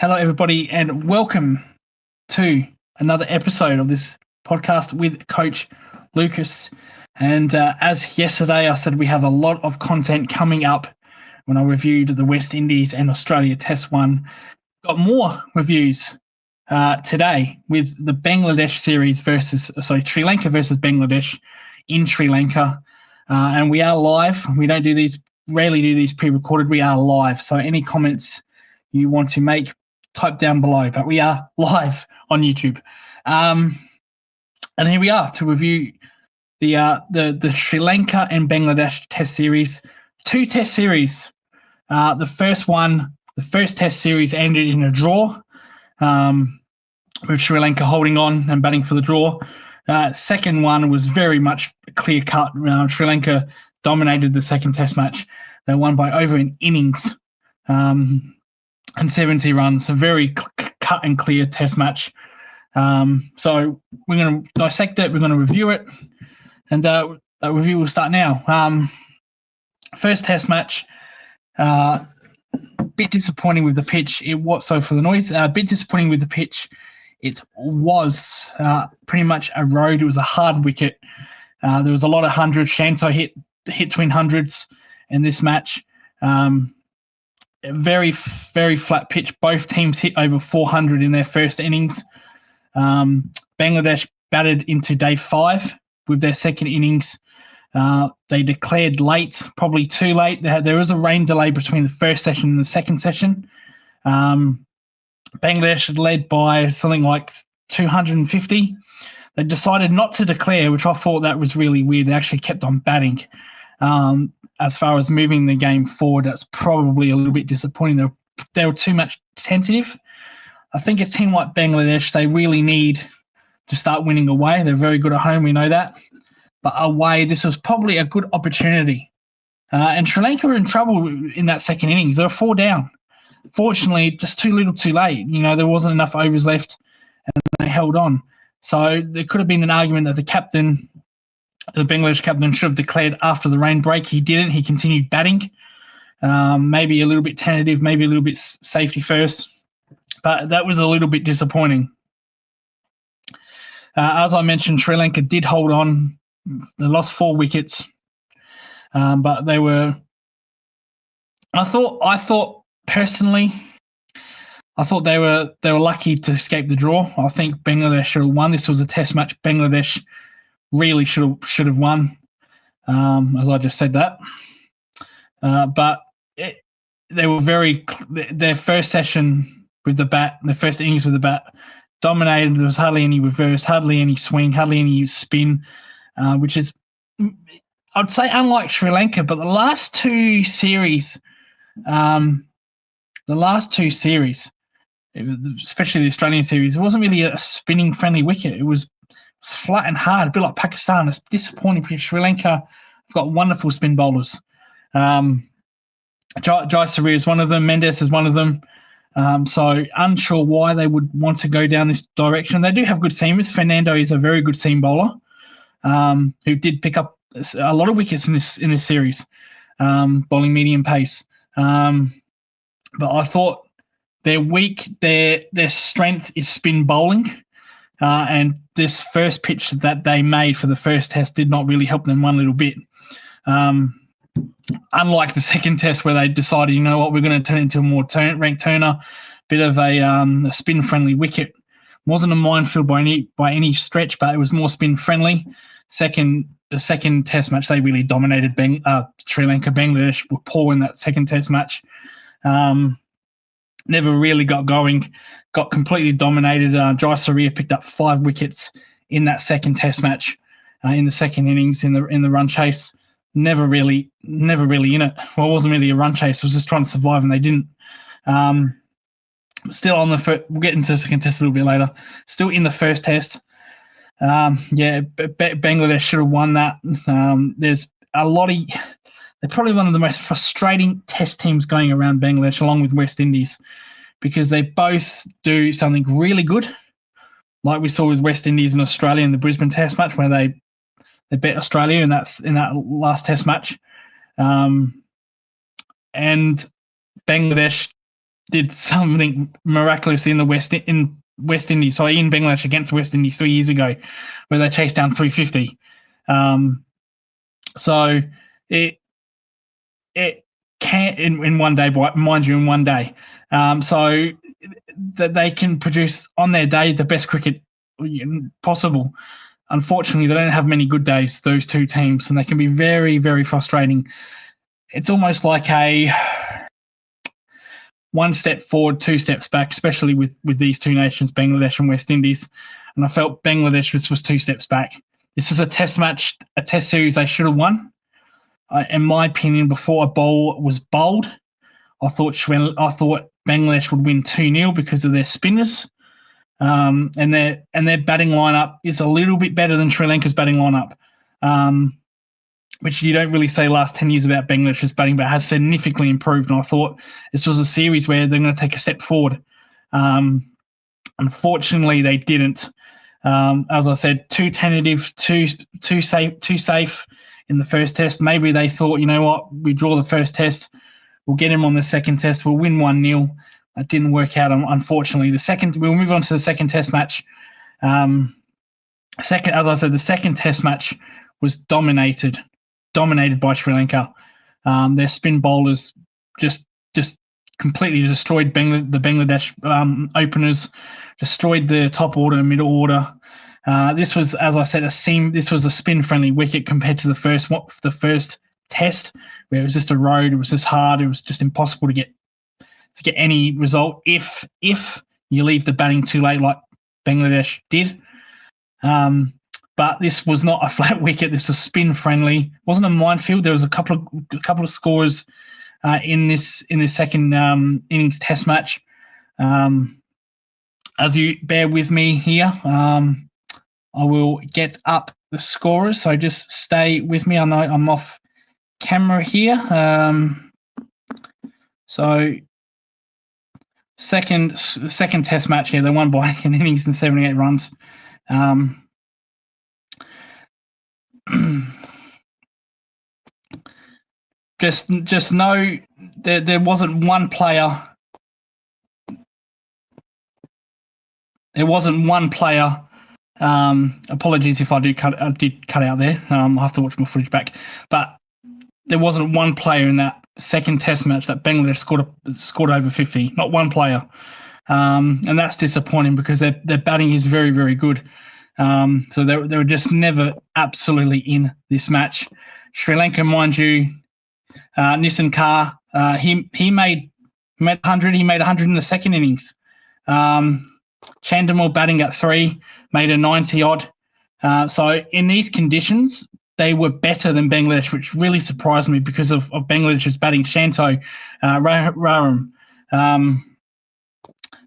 Hello, everybody, and welcome to another episode of this podcast with Coach Lucas. And as yesterday I said, we have a lot of content coming up when I reviewed the West Indies and Australia Test 1. Got more reviews today with the Bangladesh series Sri Lanka versus Bangladesh in Sri Lanka. And we are live. We don't do these, rarely do these pre-recorded. We are live. So any comments you want to make, type down below, but we are live on YouTube. And here we are to review the Sri Lanka and Bangladesh Test series. Two Test series. The first Test series ended in a draw, with Sri Lanka holding on and batting for the draw. Second one was very much clear cut. Sri Lanka dominated the second Test match. They won by over an innings. And 70 runs, a very cut and clear Test match. So we're going to dissect it, we're going to review it, and that review will start now. First Test match, bit disappointing with the pitch. For the noise, a bit disappointing with the pitch. It was pretty much a road. It was a hard wicket. There was a lot of hundreds. Shanto hit twin hundreds in this match. Very, very flat pitch. Both teams hit over 400 in their first innings. Bangladesh batted into day 5 with their second innings. They declared late, probably too late. There was a rain delay between the first session and the second session. Bangladesh had led by something like 250. They decided not to declare, which I thought that was really weird. They actually kept on batting. As far as moving the game forward, that's probably a little bit disappointing. They were too much tentative. I think a team like Bangladesh, they really need to start winning away. They're very good at home, we know that. But away, this was probably a good opportunity. And Sri Lanka were in trouble in that second innings. They were 4 down. Fortunately, just too little too late. There wasn't enough overs left, and they held on. So there could have been an argument that the Bangladesh captain should have declared after the rain break. He didn't. He continued batting. Maybe a little bit tentative, maybe a little bit safety first. But that was a little bit disappointing. As I mentioned, Sri Lanka did hold on. They lost 4 wickets. But they were... I thought personally, they were lucky to escape the draw. I think Bangladesh should have won. This was a Test match. Bangladesh really should have won, as I just said that. But they were their first session with the bat, their first innings with the bat, dominated. There was hardly any reverse, hardly any swing, hardly any spin, which is, I'd say, unlike Sri Lanka. But the last two series, especially the Australian series, it wasn't really a spinning friendly wicket. It was flat and hard, a bit like Pakistan. It's disappointing because Sri Lanka have got wonderful spin bowlers. Jai Surya is one of them. Mendes is one of them. So unsure why they would want to go down this direction. They do have good seamers. Fernando is a very good seam bowler, who did pick up a lot of wickets in this series, bowling medium pace. But I thought their strength is spin bowling. And this first pitch that they made for the first Test did not really help them one little bit. Unlike the second Test, where they decided, you know what, we're going to turn it into a more ranked turner, bit of a spin-friendly wicket. Wasn't a minefield by any stretch, but it was more spin-friendly. The second Test match, they really dominated Sri Lanka. Bangladesh were poor in that second Test match. Never really got going, got completely dominated. Jai Surya picked up 5 wickets in that second Test match, in the second innings in the run chase. Never really in it. Well, it wasn't really a run chase. It was just trying to survive, and they didn't. Still on the first, we'll get into the second Test a little bit later. Still in the first Test. Bangladesh should have won that. There's a lot of... They're probably one of the most frustrating Test teams going around, Bangladesh, along with West Indies, because they both do something really good, like we saw with West Indies and Australia in the Brisbane Test match, where they beat Australia in that last Test match. And Bangladesh did something miraculous in West Indies. Sorry, in Bangladesh against West Indies 3 years ago, where they chased down 350. So it can in 1 day, mind you, in 1 day. So that they can produce on their day the best cricket possible. Unfortunately, they don't have many good days, those two teams, and they can be very, very frustrating. It's almost like a 1 step forward, 2 steps back, especially with these two nations, Bangladesh and West Indies. And I felt Bangladesh was 2 steps back. This is a test match, a test series they should have won. In my opinion, before a ball was bowled, I thought Bangladesh would win 2-0 because of their spinners. And their batting lineup is a little bit better than Sri Lanka's batting lineup, which you don't really say last 10 years about Bangladesh's batting, but has significantly improved. And I thought this was a series where they're going to take a step forward. Unfortunately, they didn't. As I said, too tentative, too safe in the first test. Maybe they thought, you know what, we draw the first test, we'll get him on the second test, we'll win 1-0. That didn't work out, unfortunately. We'll move on to the second test match. As I said, the second test match was dominated by Sri Lanka. Their spin bowlers just completely destroyed the Bangladesh openers, destroyed the top order and middle order. This was, as I said, this was a spin-friendly wicket compared to the first test, where it was just a road. It was just hard. It was just impossible to get any result if you leave the batting too late, like Bangladesh did. But this was not a flat wicket. This was spin-friendly. It wasn't a minefield. There was a couple of scores in this second innings test match. As you bear with me here, I will get up the scorers. So just stay with me. I know I'm off camera here. So second test match here, they won by an innings and 78 runs. Just know there wasn't one player. There wasn't one player. Apologies if I did cut out there. I'll have to watch my footage back. But there wasn't one player in that second test match that Bangladesh scored over 50. Not one player. And that's disappointing because their batting is very, very good. So they were just never absolutely in this match. Sri Lanka, mind you, Nissan Kar, he made 100. He made 100 in the second innings. Chandimal batting at 3, made a 90-odd. So in these conditions, they were better than Bangladesh, which really surprised me because of Bangladesh's batting. Shanto, Raram,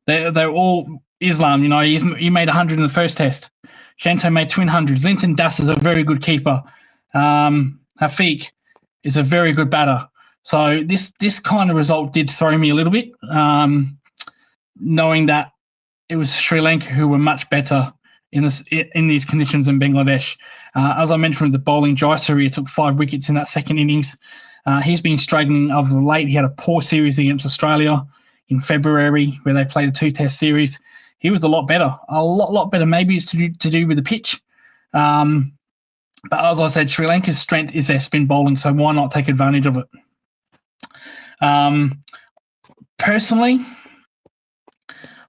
they're all Islam. You know, he made 100 in the first test. Shanto made twin hundreds. Linton Das is a very good keeper. Hafiq is a very good batter. So this kind of result did throw me a little bit, knowing that it was Sri Lanka who were much better in these conditions than Bangladesh. As I mentioned with the bowling, Jayasuriya took 5 wickets in that second innings. He's been struggling of late. He had a poor series against Australia in February where they played a 2-test series. He was a lot better. Maybe it's to do with the pitch. But as I said, Sri Lanka's strength is their spin bowling, so why not take advantage of it? Personally,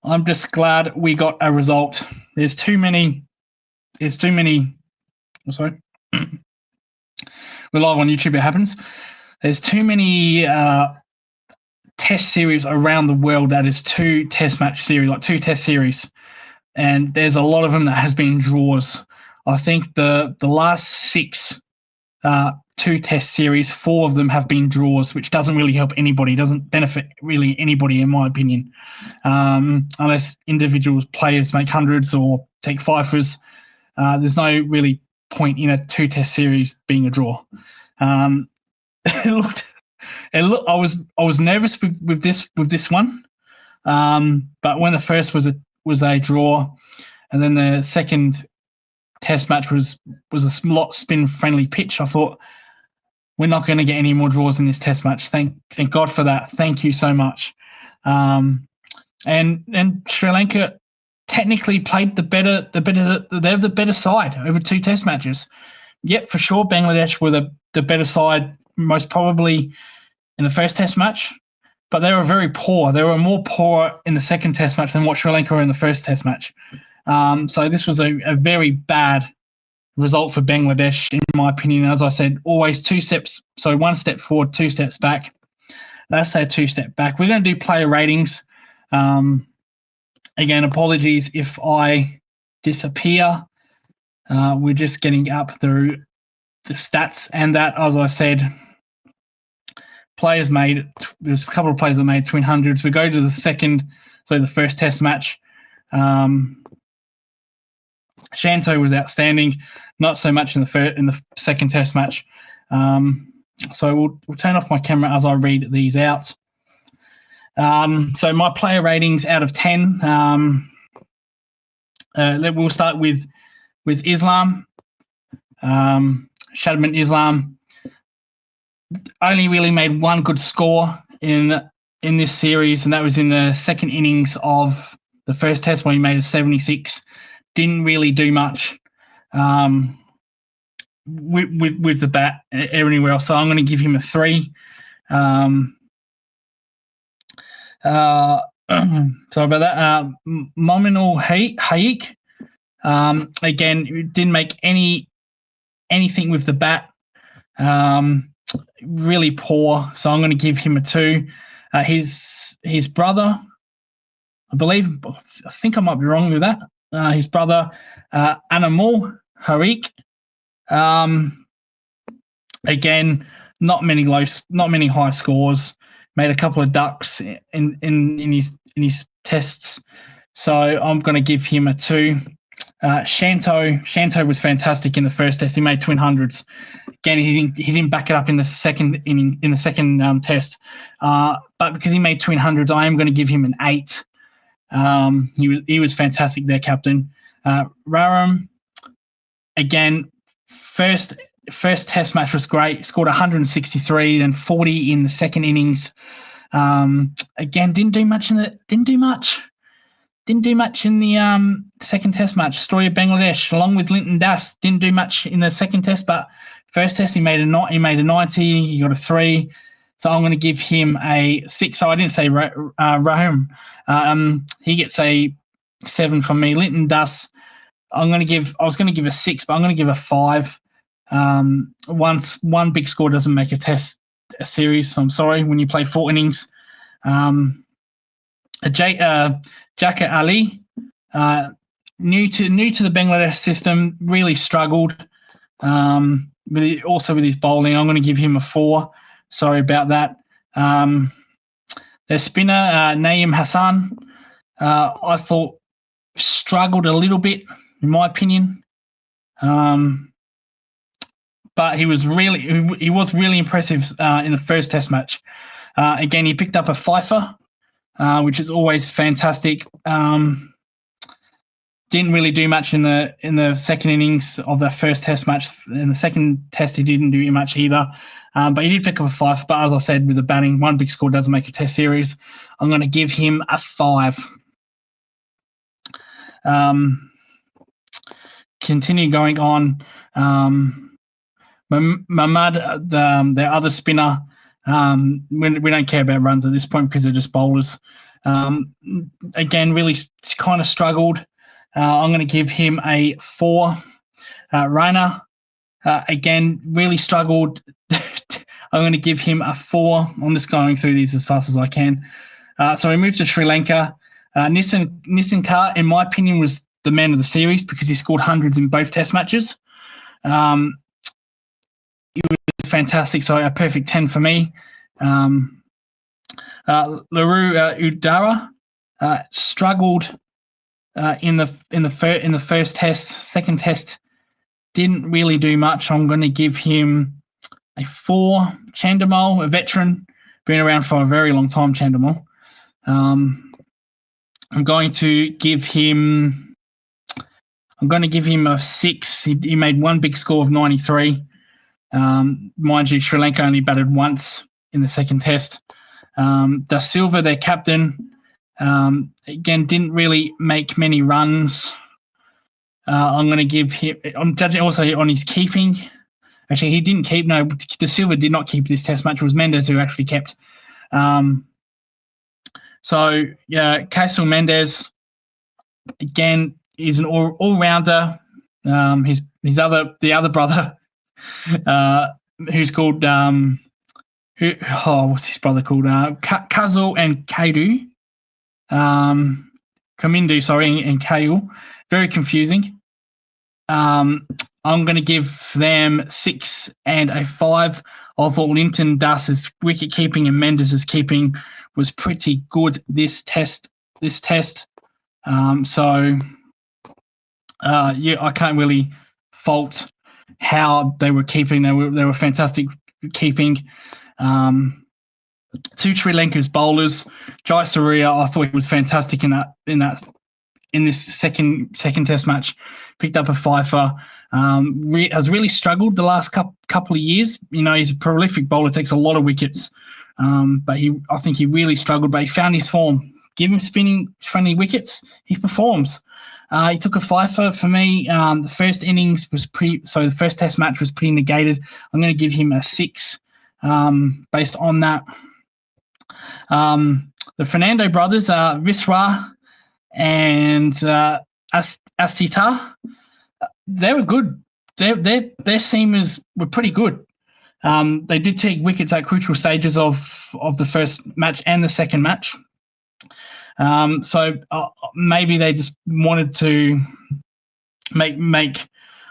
I'm just glad we got a result. There's too many. Sorry. We're live on YouTube, it happens. There's too many test series around the world that is 2 test match series, like 2 test series. And there's a lot of them that has been draws. I think the last 6 2-test series, 4 of them have been draws, which doesn't really help anybody, doesn't benefit really anybody, in my opinion, unless individual players make hundreds or take fifers. There's no really point in a 2-test series being a draw. I was nervous with this one, but when the first was a draw, and then the second test match was a lot spin-friendly pitch, I thought, we're not going to get any more draws in this test match. Thank God for that. Thank you so much. And Sri Lanka technically played they have the better side over 2 Test matches. Yep, for sure, Bangladesh were the better side, most probably in the first Test match, but they were very poor. They were more poor in the second Test match than what Sri Lanka were in the first Test match. So this was a very bad result for Bangladesh, in my opinion. As I said, always 2 steps, so 1 step forward, 2 steps back. That's their 2 step back. We're going to do player ratings. Again, apologies if I disappear. We're just getting up through the stats, and that, as I said, there's a couple of players that made twin hundreds. We go to the first Test match. Shanto was outstanding, not so much in the second Test match. So we'll turn off my camera as I read these out. So my player ratings out of 10. We'll start with Islam. Shadman Islam only really made 1 good score in this series, and that was in the second innings of the first Test when he made a 76. Didn't really do much with the bat anywhere else, so I'm going to give him a 3. Sorry about that. Mominul Haik, again, didn't make anything with the bat. Really poor, so I'm going to give him a 2. His brother, I think I might be wrong with that. His brother, Anamul Harik, again, not many high scores. Made a couple of ducks in his tests, so I'm going to give him a 2. Shanto was fantastic in the first Test. He made twin hundreds. Again, he didn't back it up in the second Test, but because he made twin hundreds, I am going to give him an 8. He was fantastic there, captain. Raram, again, first Test match was great. He scored 163, then 40 in the second innings. Again, didn't do much in the second Test match. Story of Bangladesh, along with Linton Das, didn't do much in the second Test, but first Test he made a 90. He got a 3. So I'm going to give him a 6. So I didn't say Rahim. He gets a 7 from me. Linton Das, I was going to give a 6, but I'm going to give a 5. Once one big score doesn't make a series, so I'm sorry, when you play 4 innings. Jaka Ali, new to the Bangladesh system, really struggled. Also with his bowling, I'm going to give him a 4. Sorry about that. Their spinner, Naeem Hassan, I thought struggled a little bit, in my opinion. But he was really impressive in the first Test match. Again, he picked up a fifer, which is always fantastic. Didn't really do much in the second innings of the first Test match. In the second Test, he didn't do much either. But he did pick up a 5. But as I said, with the batting, 1 big score doesn't make a Test series. I'm going to give him a 5. Continue going on. Mahmad, their other spinner, we don't care about runs at this point because they're just bowlers. Again, really kind of struggled. I'm going to give him a 4. Raina, again, really struggled. I'm going to give him a 4. I'm just going through these as fast as I can. So we move to Sri Lanka. Nissan Kar, in my opinion, was the man of the series because he scored hundreds in both Test matches. He was fantastic, so a perfect 10 for me. Laru Udara struggled in the first Test. Second Test didn't really do much. I'm going to give him a 4. Chandamal, a veteran, been around for a very long time. Chandamal. I'm going to give him a 6. He made 1 big score of 93. Mind you, Sri Lanka only batted once in the second Test. Da Silva, their captain, again, didn't really make many runs. I'm going to give him. I'm judging also on his keeping. Actually, he didn't keep. No, Da Silva did not keep this Test match. It was Mendes who actually kept. So yeah, Castle Mendes again is an all-rounder. The other brother, who's called what's his brother called? Kazul and Kadu. Kamindu, sorry, and Kale. Very confusing. I'm going to give them 6 and a 5. I thought Linton Duss's wicket keeping and Mendes' keeping was pretty good this test. So I can't really fault how they were keeping. They were fantastic keeping. 2 Sri Lanka's bowlers, Jai Surya, I thought he was fantastic in this second Test match. Picked up a fifer. Has really struggled the last couple of years. He's a prolific bowler, takes a lot of wickets, but I think he really struggled. But he found his form. Give him spinning friendly wickets, he performs. He took a fifer for me. The first innings was the first Test match was pretty negated. I'm going to give him a 6 based on that. The Fernando brothers, Viswa and Astita, they were good. Their seamers were pretty good. They did take wickets at crucial stages of the first match and the second match. So maybe they just wanted to make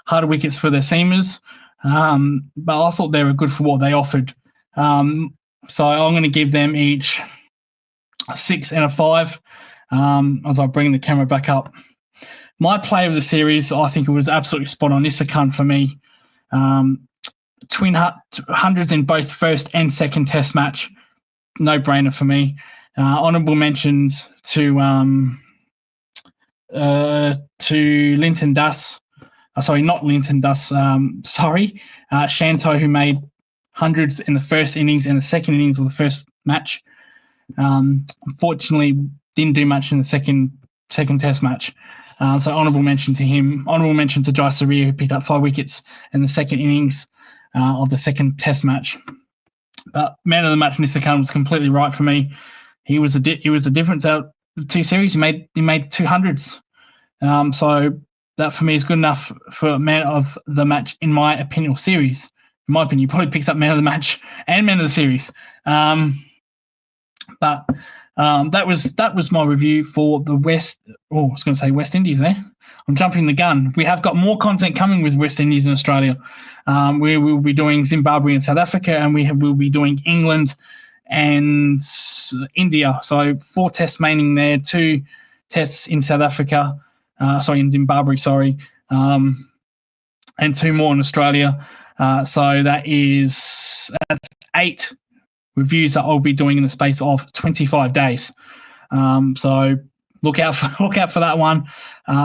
harder wickets for their seamers. But I thought they were good for what they offered. So I'm going to give them each a 6 and a 5 as I bring the camera back up. My play of the series, I think it was absolutely spot on. Nisakant for me. Twin hundreds in both first and second Test match. No brainer for me. Honourable mentions to Linton Duss. Sorry, not Linton Duss. Shanto, who made hundreds in the first innings and the second innings of the first match. Unfortunately, didn't do much in the second Test match. So honourable mention to him. Honourable mention to Jai Surya, who picked up 5 wickets in the second innings of the second Test match. But man of the match, Mr. Khan, was completely right for me. He was the difference out of the 2 series. He made 200s. So that for me is good enough for man of the match in my opinion. Series, in my opinion, he probably picks up man of the match and man of the series. But that was my review for the West. Oh, I was going to say West Indies there. I'm jumping the gun. We have got more content coming with West Indies in Australia. We will be doing Zimbabwe and South Africa, and we'll be doing England and India. So 4 tests maining there, 2 tests in South Africa. In Zimbabwe. And 2 more in Australia. So that's 8 reviews that I'll be doing in the space of 25 days. So look out for that one.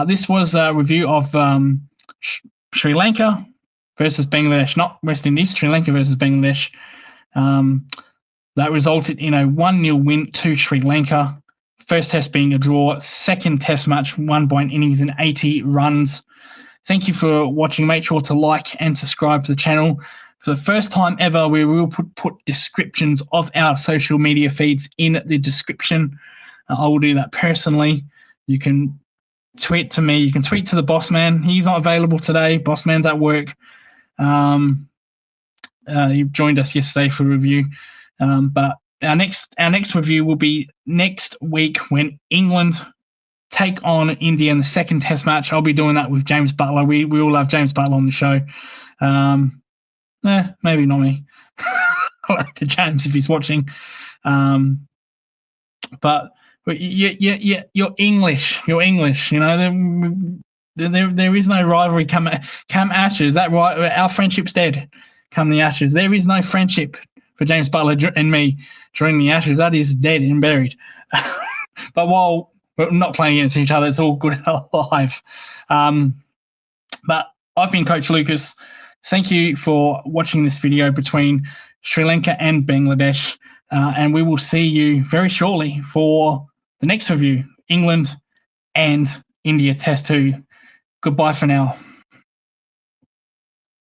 This was a review of Sri Lanka versus Bangladesh, not West Indies. Sri Lanka versus Bangladesh. That resulted in a 1-0 win to Sri Lanka. First test being a draw. Second Test match won by an innings and 80 runs. Thank you for watching. Make sure to like and subscribe to the channel. For the first time ever, we will put descriptions of our social media feeds in the description. I will do that personally. You can tweet to me. You can tweet to the boss man. He's not available today. Boss man's at work. He joined us yesterday for review. But our next review will be next week when England take on India in the second Test match. I'll be doing that with James Butler. We all have James Butler on the show. Maybe not me. To James if he's watching. But you're English. You're English. There is no rivalry come Ashes. That right? Our friendship's dead. Come the Ashes. There is no friendship for James Butler and me during the Ashes. That is dead and buried. But while we're not playing against each other, it's all good and alive. But I've been Coach Lucas. Thank you for watching this video between Sri Lanka and Bangladesh. and we will see you very shortly for the next review, England and India Test 2. Goodbye for now.